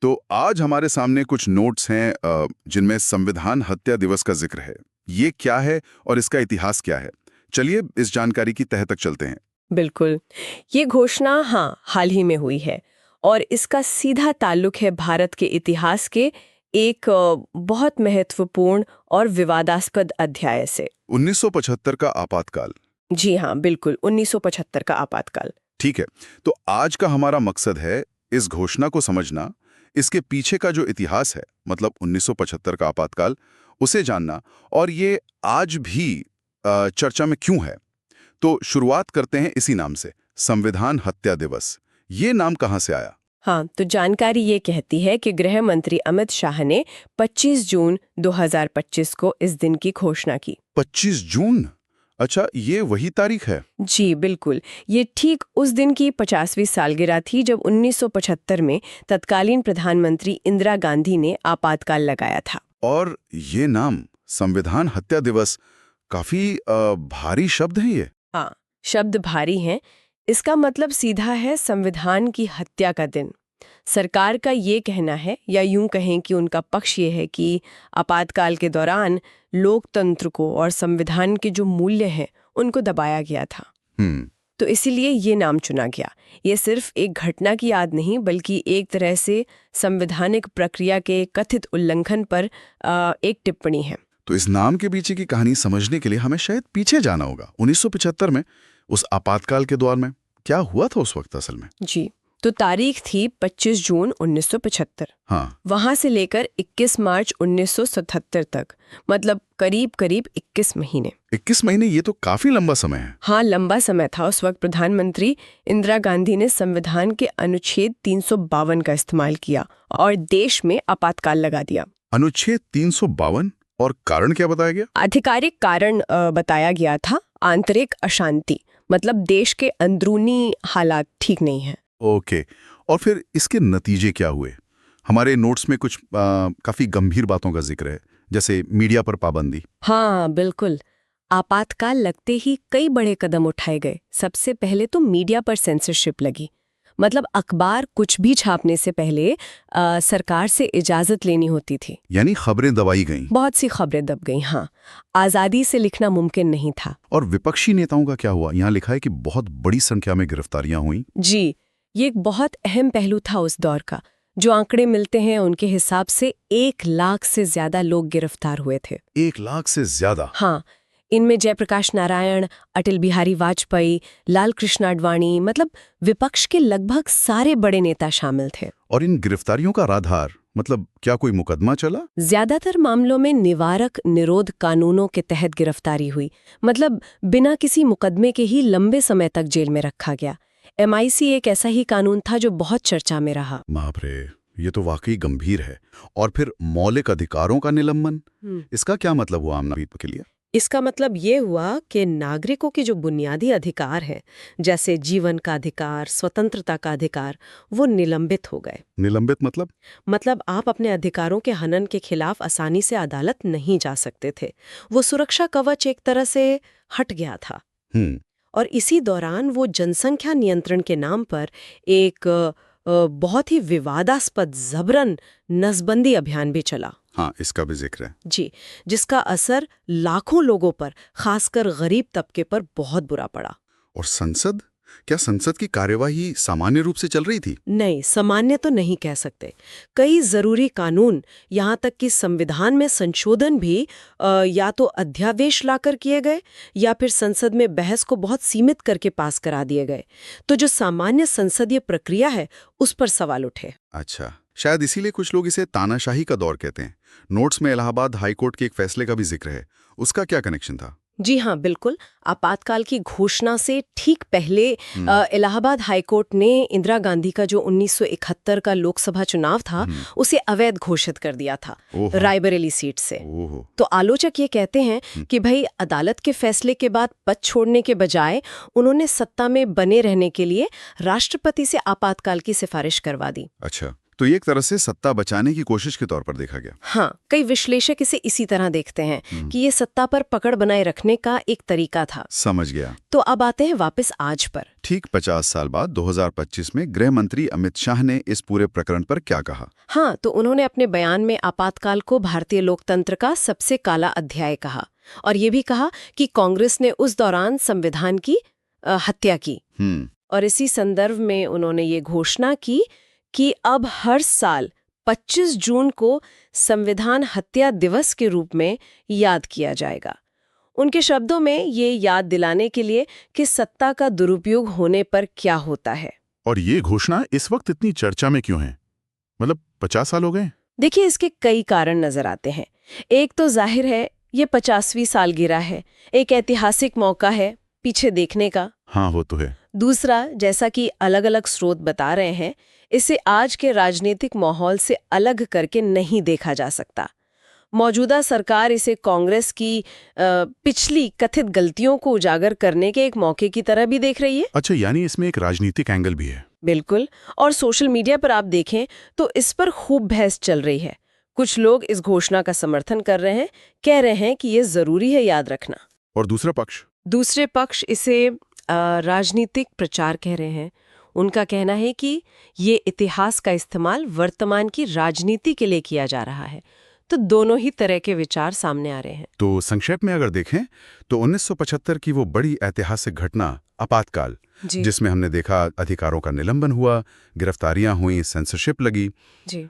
तो आज हमारे सामने कुछ नोट्स हैं जिनमें संविधान हत्या दिवस का जिक्र है। ये क्या है और इसका इतिहास क्या है? चलिए इस जानकारी की तह तक चलते हैं। बिल्कुल। ये घोषणा हाल ही में हुई है और इसका सीधा ताल्लुक है भारत के इतिहास के एक बहुत महत्वपूर्ण और विवादास्पद अध्याय से। 1975 का आपातकाल। जी हाँ, बिल्कुल 1975 का आपातकाल। ठीक है, तो आज का हमारा मकसद है इस घोषणा को समझना, इसके पीछे का जो इतिहास है, मतलब 1975 का आपातकाल, उसे जानना, और ये आज भी चर्चा में क्यों है। तो शुरुआत करते हैं इसी नाम से, संविधान हत्या दिवस। ये नाम कहाँ से आया? हाँ, तो जानकारी ये कहती है कि गृह मंत्री अमित शाह ने 25 जून 2025 को इस दिन की घोषणा की। 25 जून? अच्छा, ये वही तारीख है। जी बिल्कुल, ये ठीक उस दिन की 50वीं सालगिरह थी जब 1975 में तत्कालीन प्रधानमंत्री इंदिरा गांधी ने आपातकाल लगाया था। और ये नाम, संविधान हत्या दिवस, काफी भारी शब्द है ये। हाँ, शब्द भारी हैं। इसका मतलब सीधा है संविधान की हत्या का दिन। सरकार का ये कहना है, या यूं कहें कि उनका पक्ष ये है कि आपातकाल के दौरान लोकतंत्र को और संविधान के जो मूल्य हैं उनको दबाया गया था। तो इसीलिए ये नाम चुना गया। ये सिर्फ एक घटना की याद नहीं, बल्कि एक तरह से संवैधानिक प्रक्रिया के कथित उल्लंघन पर एक टिप्पणी है। तो इस नाम के पीछे की कहानी समझने के लिए हमें शायद पीछे जाना होगा। 1975 में उस आपातकाल के दौर में क्या हुआ था उस वक्त असल में? जी, तो तारीख थी 25 जून 1975। हाँ। वहां से लेकर 21 मार्च 1977 तक, मतलब करीब करीब 21 महीने। 21 महीने, ये तो काफी लंबा समय है। हाँ, लंबा समय था। उस वक्त प्रधानमंत्री इंदिरा गांधी ने संविधान के अनुच्छेद 352 का इस्तेमाल किया और देश में आपातकाल लगा दिया। अनुच्छेद 352, और कारण क्या बताया गया? आधिकारिक कारण बताया गया था आंतरिक अशांति, मतलब देश के अंदरूनी हालात ठीक नहीं है। ओके, और फिर इसके नतीजे क्या हुए? हमारे नोट्स में कुछ काफी गंभीर बातों का जिक्र है, जैसे मीडिया पर पाबंदी। हाँ बिल्कुल, आपातकाल लगते ही कई बड़े कदम उठाए गए। सबसे पहले तो मीडिया पर सेंसरशिप लगी, मतलब अखबार कुछ भी छापने से पहले सरकार से इजाजत लेनी होती थी। यानी खबरें दबाई गईं। बहुत सी खबरें दब गईं। हाँ, आजादी से लिखना मुमकिन नहीं था। और विपक्षी नेताओं का क्या हुआ? यहाँ लिखा है कि बहुत बड़ी संख्या में गिरफ्तारियां हुई। जी, ये एक बहुत अहम पहलू था उस दौर का। जो आंकड़े मिलते हैं उनके हिसाब से 1 लाख से ज्यादा लोग गिरफ्तार हुए थे। 1 लाख से ज्यादा? हाँ, इनमें जयप्रकाश नारायण, अटल बिहारी वाजपेयी, लाल कृष्ण आडवाणी, मतलब विपक्ष के लगभग सारे बड़े नेता शामिल थे। और इन गिरफ्तारियों का आधार, मतलब क्या कोई मुकदमा चला? ज्यादातर मामलों में निवारक निरोध कानूनों के तहत गिरफ्तारी हुई, मतलब बिना किसी मुकदमे के ही लंबे समय तक जेल में रखा गया। MIC एक ऐसा ही कानून था जो बहुत चर्चा में रहा। बाप रे, ये तो वाकई गंभीर है। और फिर मौलिक अधिकारों का निलंबन, इसका क्या मतलब हुआ आम नागरिक के लिए? इसका मतलब ये हुआ कि नागरिकों के जो बुनियादी अधिकार हैं, जैसे जीवन का अधिकार, स्वतंत्रता का अधिकार, वो निलंबित हो गए। निलंबित मतलब आप अपने अधिकारों के हनन के खिलाफ आसानी से अदालत नहीं जा सकते थे। वो सुरक्षा कवच एक तरह से हट गया था। और इसी दौरान वो जनसंख्या नियंत्रण के नाम पर एक बहुत ही विवादास्पद जबरन नसबंदी अभियान भी चला। हाँ, इसका भी जिक्र है। जी, जिसका असर लाखों लोगों पर, खासकर गरीब तबके पर बहुत बुरा पड़ा। और संसद, क्या संसद की कार्यवाही सामान्य रूप से चल रही थी? नहीं, सामान्य तो नहीं कह सकते। कई जरूरी कानून, यहाँ तक कि संविधान में संशोधन भी या तो अध्यादेश लाकर किए गए या फिर संसद में बहस को बहुत सीमित करके पास करा दिए गए। तो जो सामान्य संसदीय प्रक्रिया है उस पर सवाल उठे। अच्छा, शायद इसीलिए कुछ लोग इसे तानाशाही का दौर कहते हैं। नोट्स में इलाहाबाद हाईकोर्ट के एक फैसले का भी जिक्र है, उसका क्या कनेक्शन था? जी हाँ, बिल्कुल। आपातकाल की घोषणा से ठीक पहले इलाहाबाद हाईकोर्ट ने इंदिरा गांधी का जो 1971 का लोकसभा चुनाव था उसे अवैध घोषित कर दिया था, रायबरेली सीट से। तो आलोचक ये कहते हैं कि भाई, अदालत के फैसले के बाद पद छोड़ने के बजाय उन्होंने सत्ता में बने रहने के लिए राष्ट्रपति से आपातकाल की सिफारिश करवा दी। अच्छा, तो ये एक तरह से सत्ता बचाने की कोशिश के तौर पर देखा गया। हाँ, कई विश्लेषक इसे इसी तरह देखते हैं कि ये सत्ता पर पकड़ बनाए रखने का एक तरीका था। समझ गया। तो अब आते हैं वापस आज पर। ठीक 50 साल बाद 2025 में गृह मंत्री अमित शाह ने इस पूरे प्रकरण पर क्या कहा? हाँ, तो उन्होंने अपने बयान में आपातकाल को भारतीय लोकतंत्र का सबसे काला अध्याय कहा और ये भी कहा कि कांग्रेस ने उस दौरान संविधान की हत्या की। और इसी संदर्भ में उन्होंने ये घोषणा की कि अब हर साल 25 जून को संविधान हत्या दिवस के रूप में याद किया जाएगा। उनके शब्दों में ये याद दिलाने के लिए कि सत्ता का दुरुपयोग होने पर क्या होता है। और ये घोषणा इस वक्त इतनी चर्चा में क्यों है? मतलब 50 साल हो गए? देखिए, इसके कई कारण नजर आते हैं। एक तो जाहिर है ये 50वीं सालगिरह है, एक ऐतिहासिक मौका है पीछे देखने का। हाँ, वो तो है। दूसरा, जैसा कि अलग-अलग स्रोत बता रहे हैं, इसे आज के राजनीतिक माहौल से अलग करके नहीं देखा जा सकता। मौजूदा सरकार इसे कांग्रेस की पिछली कथित गलतियों को उजागर करने के एक मौके की तरह भी देख रही है। अच्छा, यानी इसमें एक राजनीतिक एंगल भी है। बिल्कुल। और सोशल मीडिया पर आप देखें तो इस पर खूब बहस चल रही है। कुछ लोग इस घोषणा का समर्थन कर रहे हैं, कह रहे हैं कि ये जरूरी है याद रखना। और दूसरे पक्ष इसे राजनीतिक प्रचार कह रहे हैं। उनका कहना है कि ये इतिहास का इस्तेमाल वर्तमान की राजनीति के लिए किया जा रहा है। तो दोनों ही तरह के विचार सामने आ रहे हैं। तो संक्षेप में अगर देखें तो 1975 की वो बड़ी ऐतिहासिक घटना आपातकाल, जिसमें हमने देखा अधिकारों का निलंबन हुआ, गिरफ्तारियां हुई, सेंसरशिप लगी,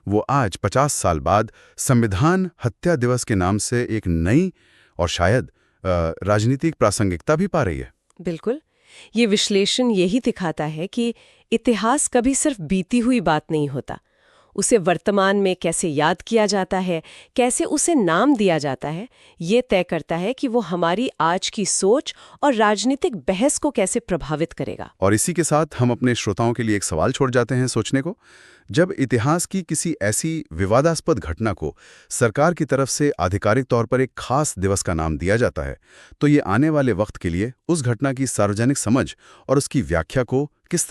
वो आज 50 साल बाद संविधान हत्या दिवस के नाम से एक नई और शायद राजनीतिक प्रासंगिकता भी पा रही है। बिल्कुल। ये विश्लेषण यही दिखाता है कि इतिहास कभी सिर्फ बीती हुई बात नहीं होता। उसे वर्तमान में कैसे याद किया जाता है, कैसे उसे नाम दिया जाता है, ये तय करता है कि वो हमारी आज की सोच और राजनीतिक बहस को कैसे प्रभावित करेगा। और इसी के साथ हम अपने श्रोताओं के लिए एक सवाल छोड़ जाते हैं सोचने को। जब इतिहास की किसी ऐसी विवादास्पद घटना को सरकार की तरफ से आधिकारिक तौर पर एक खास दिवस का नाम दिया जाता है, तो ये आने वाले वक्त के लिए उस घटना की सार्वजनिक समझ और उसकी व्याख्या को किस तरह